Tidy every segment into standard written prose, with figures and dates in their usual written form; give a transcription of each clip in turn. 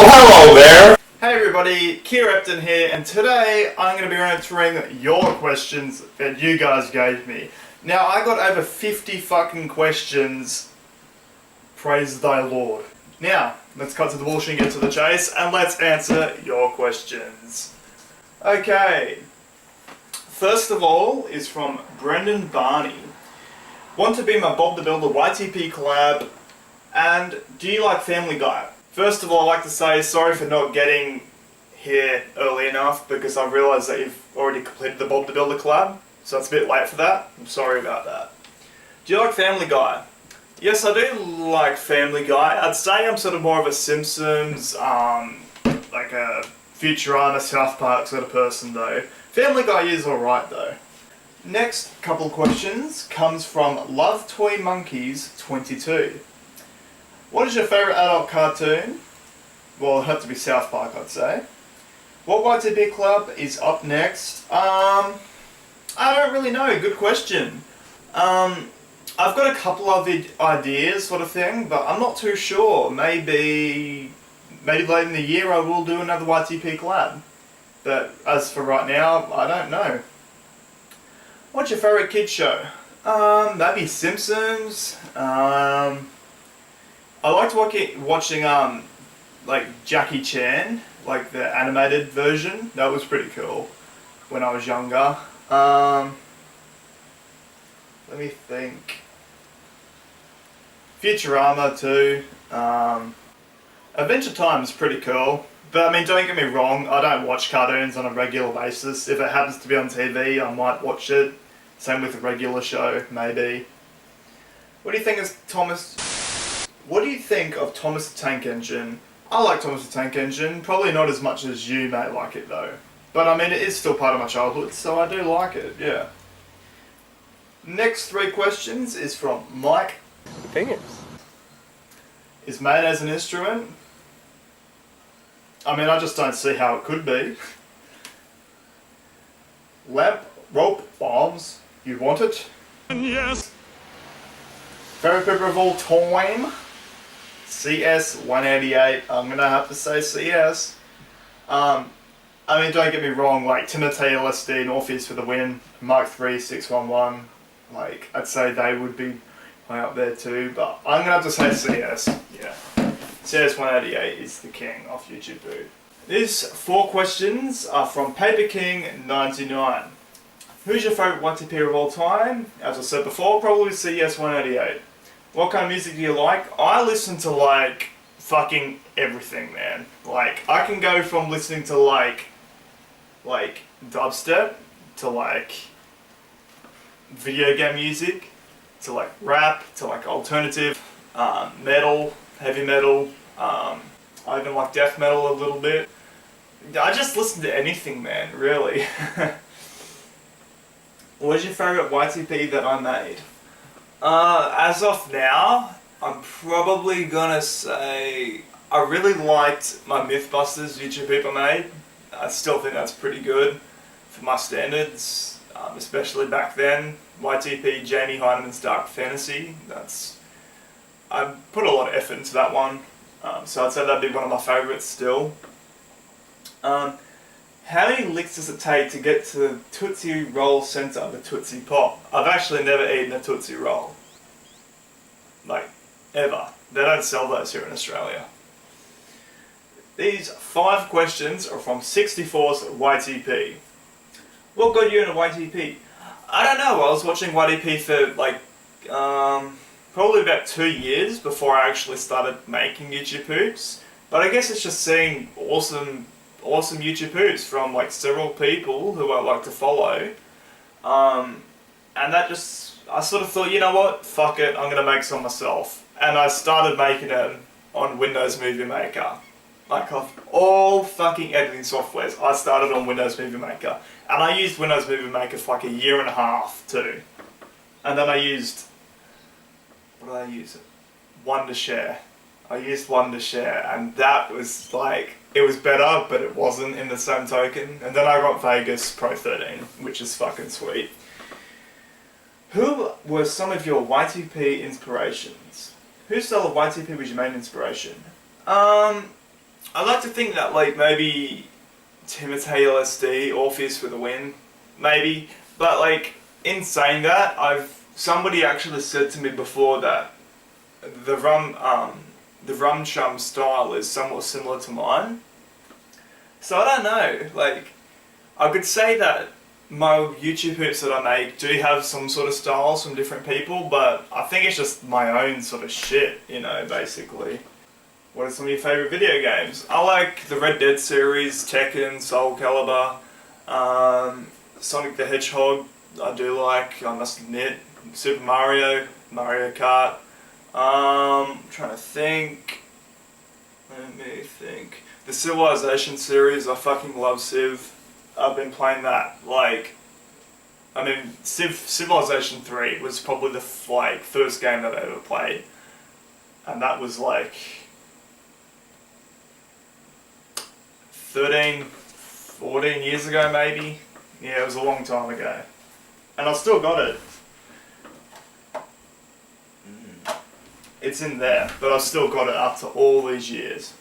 hello there! Hey everybody, Keir here, and today I'm going to be answering your questions that you guys gave me. Now, I got over 50 fucking questions. Praise thy Lord. Now, let's cut to the bullshit and get to the chase, and let's answer your questions. Okay. First of all is from Brendan Barney. Want to be my Bob the Builder YTP collab, and do you like Family Guy? First of all, I'd like to say sorry for not getting here early enough because I realised that you've already completed the Bob the Builder collab, so it's a bit late for that. I'm sorry about that. Do you like Family Guy? Yes, I do like Family Guy. I'd say I'm sort of more of a Simpsons, like a Futurama, South Park sort of person though. Family Guy is alright though. Next couple of questions comes from Love Toy Monkeys 22. What is your favourite adult cartoon? Well, it'd have to be South Park, I'd say. What YTP club is up next? I don't really know. Good question. I've got a couple of ideas, sort of thing, but I'm not too sure. Maybe late in the year I will do another YTP collab. But as for right now, I don't know. What's your favourite kids show? Maybe Simpsons. I liked watching like Jackie Chan, like the animated version. That was pretty cool when I was younger. Let me think. Futurama too. Adventure Time is pretty cool. But I mean, don't get me wrong, I don't watch cartoons on a regular basis. If it happens to be on TV, I might watch it. Same with a regular show, maybe. What do you think What do you think of Thomas the Tank Engine? I like Thomas the Tank Engine, probably not as much as you may like it though. But I mean, it is still part of my childhood, so I do like it, yeah. Next 3 questions is from Mike. Fingers. Is mayonnaise an instrument? I mean, I just don't see how it could be. Lamp, rope, bombs. You want it? Yes. Favorite paper of all time? CS 188. I'm gonna have to say CS. I mean, don't get me wrong, like Timothy LSD, Northeast for the win, Mark 3 611. Like, I'd say they would be high up there too, but I'm gonna have to say CS. Yeah. CS 188 is the king of YouTube food. These 4 questions are from Paper King 99. Who's your favourite YTP of all time? As I said before, probably CS 188. What kind of music do you like? I listen to like fucking everything, man. Like, I can go from listening to like dubstep to like video game music to like rap to like alternative, metal, heavy metal. I even like death metal a little bit. I just listen to anything, man, really. What's your favourite YTP that I made? As of now, I'm probably gonna say I really liked my Mythbusters YouTube I made. I still think that's pretty good for my standards, especially back then. YTP Jamie Heinemann's Dark Fantasy. I put a lot of effort into that one, so I'd say that'd be one of my favourites still. How many licks does it take to get to the Tootsie Roll centre of a Tootsie Pop? I've actually never eaten a Tootsie Roll. Like, ever. They don't sell those here in Australia. These 5 questions are from 64's YTP. What got you into YTP? I don't know, I was watching YTP for like, probably about 2 years before I actually started making YouTube poops. But I guess it's just seeing awesome YouTube poops from like several people who I like to follow. And that just, I sort of thought, you know what, fuck it, I'm gonna make some myself. And I started making them on Windows Movie Maker. Like, of all fucking editing softwares, I started on Windows Movie Maker. And I used Windows Movie Maker for like a year and a half too. And then I used, what did I use? Wondershare. I used Wondershare, and that was like, it was better, but it wasn't in the same token. And then I got Vegas Pro 13, which is fucking sweet. Who were some of your YTP inspirations? Whose style of YTP was your main inspiration? I like to think that like maybe Timotei LSD, Orpheus with a win, maybe. But like in saying that, somebody actually said to me before that the rum chum style is somewhat similar to mine. So I don't know. Like I could say that my YouTube hoops that I make do have some sort of styles from different people, but I think it's just my own sort of shit, you know, basically. What are some of your favourite video games? I like the Red Dead series, Tekken, Soul Calibur, Sonic the Hedgehog, I do like, I must admit. Super Mario, Mario Kart. I'm trying to think. Let me think. The Civilization series, I fucking love Civ. I've been playing that, like, I mean, Civilization 3 was probably the first game that I ever played. And that was like 13, 14 years ago maybe. Yeah, it was a long time ago. And I still got it. It's in there, but I've still got it after all these years.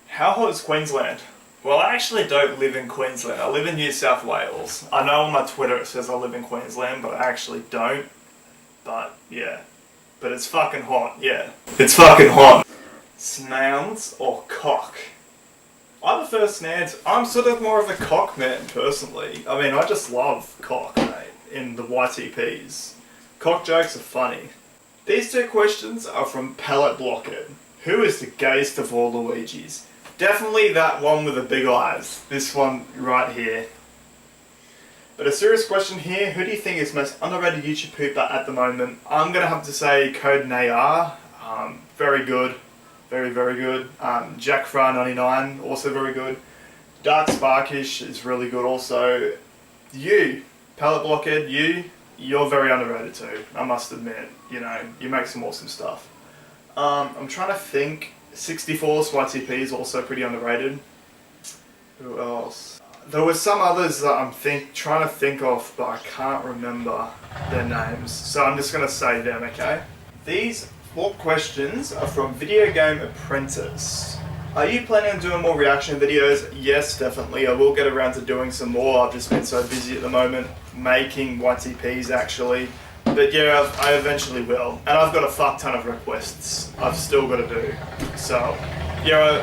How hot is Queensland? Well, I actually don't live in Queensland. I live in New South Wales. I know on my Twitter it says I live in Queensland, but I actually don't. But, yeah. But it's fucking hot, yeah. It's fucking hot. Snails or cock? I prefer snails. I'm sort of more of a cock man, personally. I mean, I just love cock, mate, in the YTPs. Cock jokes are funny. These two questions are from Palette Blockhead. Who is the gayest of all Luigis? Definitely that one with the big eyes. This one right here. But a serious question here, who do you think is most underrated YouTube pooper at the moment? I'm going to have to say Code Nayar. Very good. Very, very good. Jack Fra 99, also very good. Dark Sparkish is really good also. You, Palette Blockhead, you're very underrated too, I must admit. You know, you make some awesome stuff. I'm trying to think. 64's YTP is also pretty underrated. Who else? There were some others that I'm trying to think of, but I can't remember their names. So I'm just going to say them, okay? These 4 questions are from Video Game Apprentice. Are you planning on doing more reaction videos? Yes, definitely. I will get around to doing some more. I've just been so busy at the moment making YTPs actually. But yeah, I eventually will. And I've got a fuck ton of requests I've still got to do. So, yeah.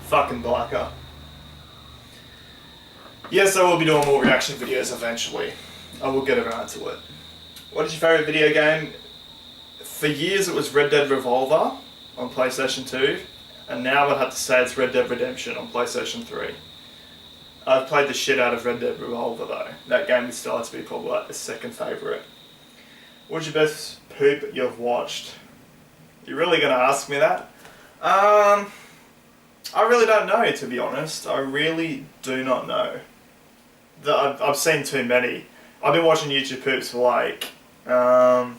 Fucking biker. Yes, I will be doing more reaction videos eventually. I will get around to it. What is your favourite video game? For years it was Red Dead Revolver on PlayStation 2. And now I'd have to say it's Red Dead Redemption on PlayStation 3. I've played the shit out of Red Dead Revolver though. That game is still to be probably like the second favourite. What's your best poop you've watched? You're really going to ask me that? I really don't know, to be honest. I really do not know. I've seen too many. I've been watching YouTube poops for like... I've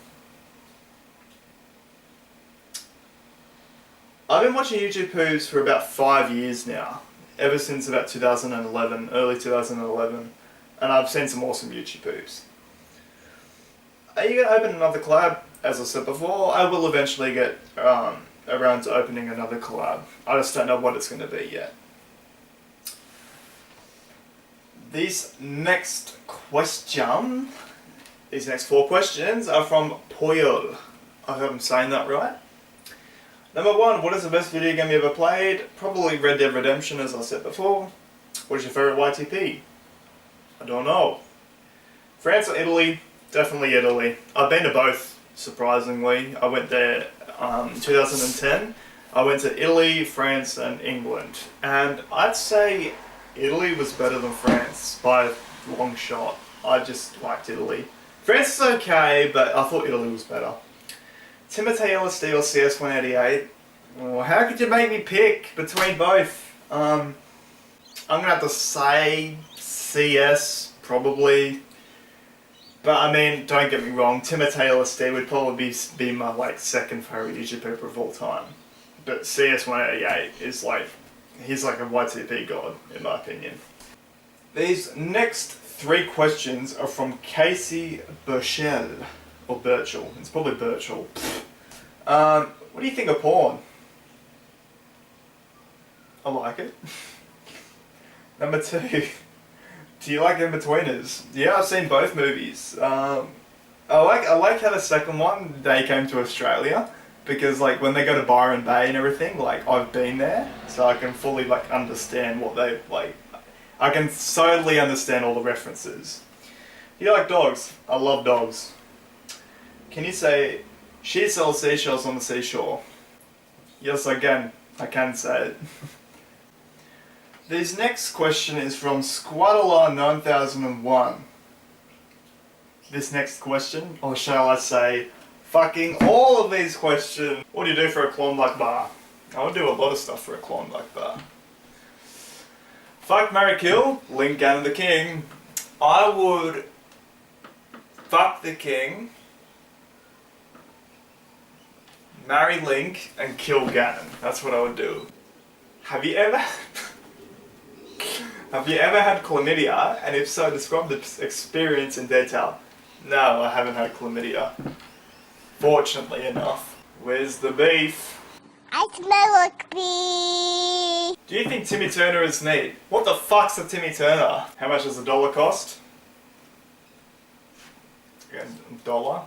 been watching YouTube poops for about 5 years now. Ever since about 2011, early 2011, and I've seen some awesome YouTube poops. Are you going to open another collab? As I said before, I will eventually get around to opening another collab. I just don't know what it's going to be yet. These next 4 questions are from Poyol. I hope I'm saying that right. Number 1, what is the best video game you ever played? Probably Red Dead Redemption, as I said before. What is your favourite YTP? I don't know. France or Italy? Definitely Italy. I've been to both, surprisingly. I went there in 2010. I went to Italy, France and England. And I'd say Italy was better than France by a long shot. I just liked Italy. France is okay, but I thought Italy was better. Timotei LSD or CS188? Oh, how could you make me pick between both? I'm gonna have to say CS, probably. But I mean, don't get me wrong, Timotei LSD would probably be my like second favourite YouTuber of all time. But CS188 is like, he's like a YTP god, in my opinion. These next 3 questions are from Casey Burchell. Or Birchall. It's probably Birchall. What do you think of porn? I like it. Number 2. Do you like In-Betweeners? Yeah, I've seen both movies. I like how the second one, they came to Australia. Because like when they go to Byron Bay and everything, like I've been there. So I can fully like understand what they like. I can solely understand all the references. Do you like dogs? I love dogs. Can you say, she sells seashells on the seashore? Yes, I can. I can say it. This next question is from Squadala9001. This next question, or shall I say, fucking all of these questions. What do you do for a Klondike bar? I would do a lot of stuff for a Klondike bar. Fuck, marry, kill, Link, Ganon the King. I would fuck the king, marry Link, and kill Ganon. That's what I would do. Have you ever had chlamydia? And if so, describe the experience in detail. No, I haven't had chlamydia. Fortunately enough. Where's the beef? I smell like beef. Do you think Timmy Turner is neat? What the fuck's a Timmy Turner? How much does a dollar cost? $1.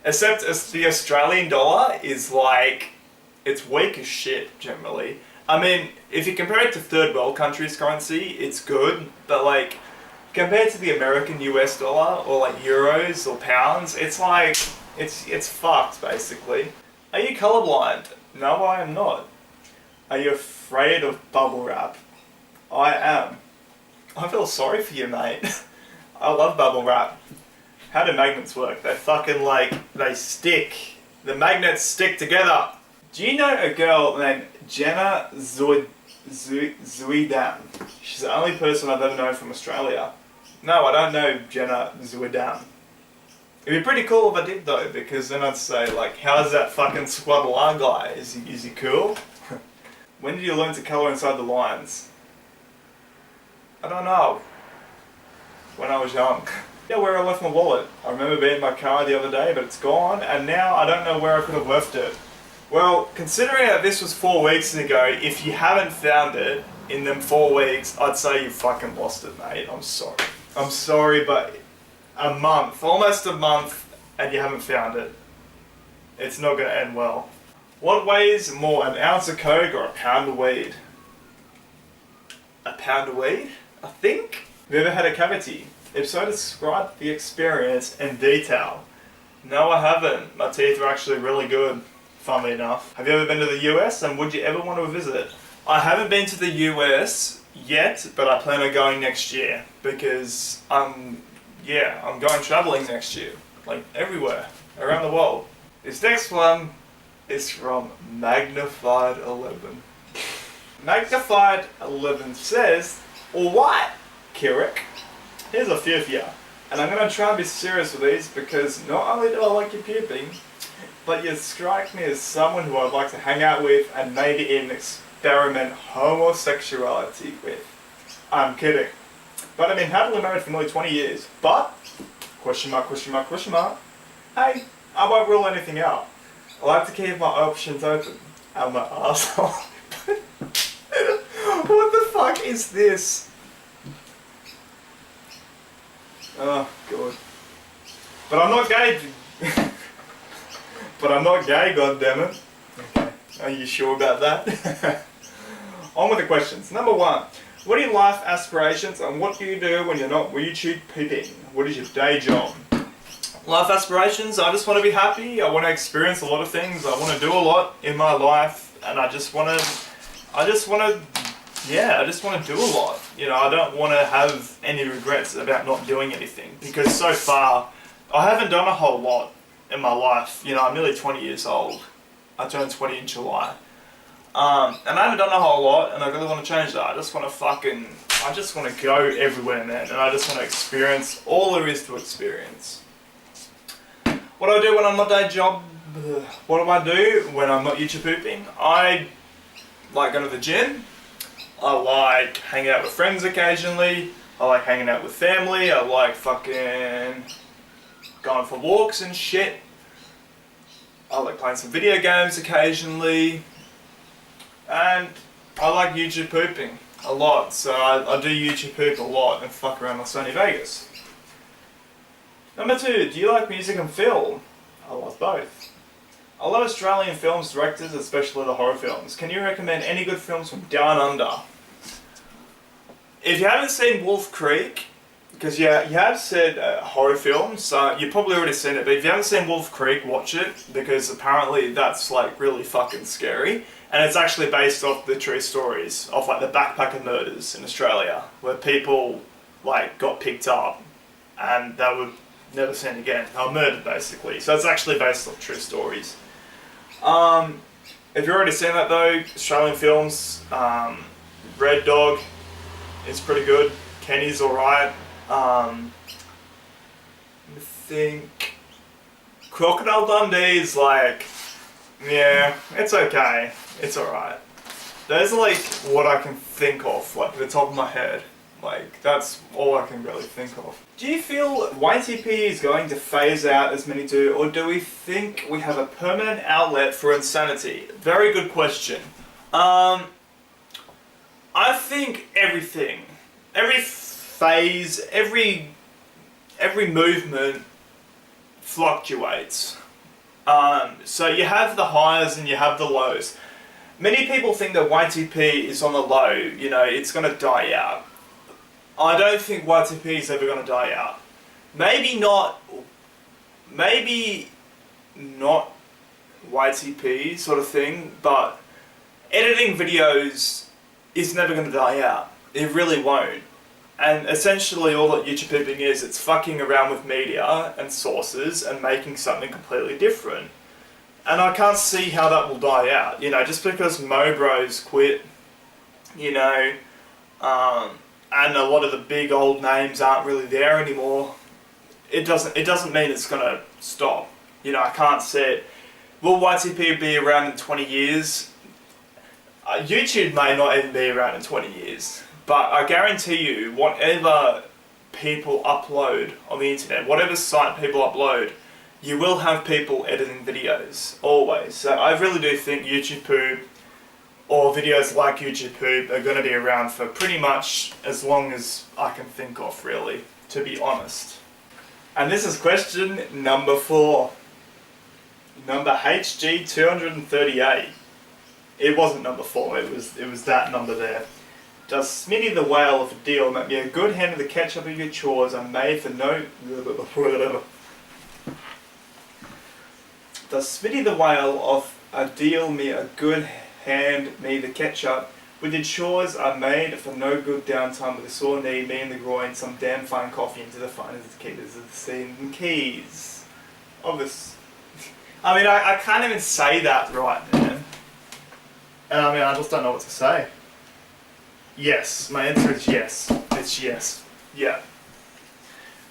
Except the Australian dollar is like, it's weak as shit generally. I mean, if you compare it to third world countries' currency, it's good, but like, compared to the American US dollar, or like euros or pounds, it's like, it's fucked basically. Are you colorblind? No, I am not. Are you afraid of bubble wrap? I am. I feel sorry for you, mate. I love bubble wrap. How do magnets work? They fucking like, they stick. The magnets stick together. Do you know a girl named Jenna Zuidam? She's the only person I've ever known from Australia. No, I don't know Jenna Zuidam. It'd be pretty cool if I did though, because then I'd say like, how's that fucking Squadala guy? Is he cool? When did you learn to colour inside the lines? I don't know. When I was young. Yeah, where I left my wallet. I remember being in my car the other day, but it's gone, and now I don't know where I could have left it. Well, considering that this was 4 weeks ago, if you haven't found it in them 4 weeks, I'd say you fucking lost it, mate. I'm sorry. I'm sorry, but a month, almost a month, and you haven't found it. It's not going to end well. What weighs more, an ounce of coke or a pound of weed? A pound of weed? I think. Have you ever had a cavity? If so, describe the experience in detail. No, I haven't. My teeth are actually really good, funnily enough. Have you ever been to the US, and would you ever want to visit? I haven't been to the US yet, but I plan on going next year, because I'm going travelling next year. Like, everywhere, around the world. This next one is from Magnified 11. Magnified 11 says, alright, Kirik. Here's a few for you, and I'm going to try and be serious with these because not only do I like your puking, but you strike me as someone who I'd like to hang out with and maybe even experiment homosexuality with. I'm kidding. But I've been happily married for nearly 20 years, but, question mark, hey, I won't rule anything out. I like to keep my options open. I'm an asshole. What the fuck is this? Oh, God. But I'm not gay. But I'm not gay, goddammit. Okay. Are you sure about that? On with the questions. Number 1. What are your life aspirations and what do you do when you're not YouTube peeping? What is your day job? Life aspirations, I just want to be happy. I want to experience a lot of things. I want to do a lot in my life, and I just want to do a lot. You know, I don't want to have any regrets about not doing anything, because so far I haven't done a whole lot in my life. You know, I'm nearly 20 years old. I turned 20 in July. And I haven't done a whole lot, and I really want to change that. I just want to go everywhere, man, and I just want to experience all there is to experience. What do I do when I'm not day job? What do I do when I'm not YouTube pooping? I like going to the gym. I like hanging out with friends occasionally. I like hanging out with family. I like fucking going for walks and shit. I like playing some video games occasionally. And I like YouTube pooping a lot, so I do YouTube poop a lot and fuck around on sunny Vegas. Number 2, do you like music and film? I love both. I love Australian films directors, especially the horror films. Can you recommend any good films from Down Under? If you haven't seen Wolf Creek, because you have said horror films, so you've probably already seen it, but if you haven't seen Wolf Creek, watch it, because apparently that's like really fucking scary. And it's actually based off the true stories of like the backpacker murders in Australia, where people like got picked up and they were never seen again. They were murdered basically. So it's actually based off true stories. If you've already seen that though, Australian films, Red Dog is pretty good. Kenny's alright. I think Crocodile Dundee is like, yeah, it's okay. It's alright. Those are like what I can think of, like the top of my head. Like, that's all I can really think of. Do you feel YTP is going to phase out as many do, or do we think we have a permanent outlet for insanity? Very good question. I think everything, every phase, every movement fluctuates. So you have the highs and you have the lows. Many people think that YTP is on the low, you know, it's going to die out. I don't think YTP is ever going to die out. Maybe not YTP sort of thing, but editing videos is never going to die out. It really won't. And essentially all that YouTube pooping is, it's fucking around with media and sources and making something completely different. And I can't see how that will die out. You know, just because Mobros quit, you know, and a lot of the big old names aren't really there anymore, it doesn't mean it's gonna stop. You know, I can't see it. Will YTP be around in 20 years? YouTube may not even be around in 20 years, but I guarantee you, whatever people upload on the internet, whatever site people upload, you will have people editing videos, always. So I really do think YouTube poop, or videos like YouTube poop, are going to be around for pretty much as long as I can think of, really, to be honest. And this is question number 4. Number HG238. It wasn't number 4, it was that number there. Does Smitty the Whale of a Deal make me a good hand of the ketchup of your chores are made for no... Does Smitty the Whale of a Deal me a good hand me the ketchup with your chores are made for no good downtime with a sore knee, me in the groin, some damn fine coffee into the finest keepers of the scene and keys. Obvious. I mean, I can't even say that right, man. And I mean, I just don't know what to say. Yes, my answer is yes. It's yes. Yeah.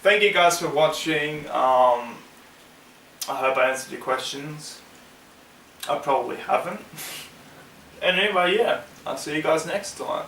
Thank you guys for watching. I hope I answered your questions. I probably haven't. And anyway, yeah, I'll see you guys next time.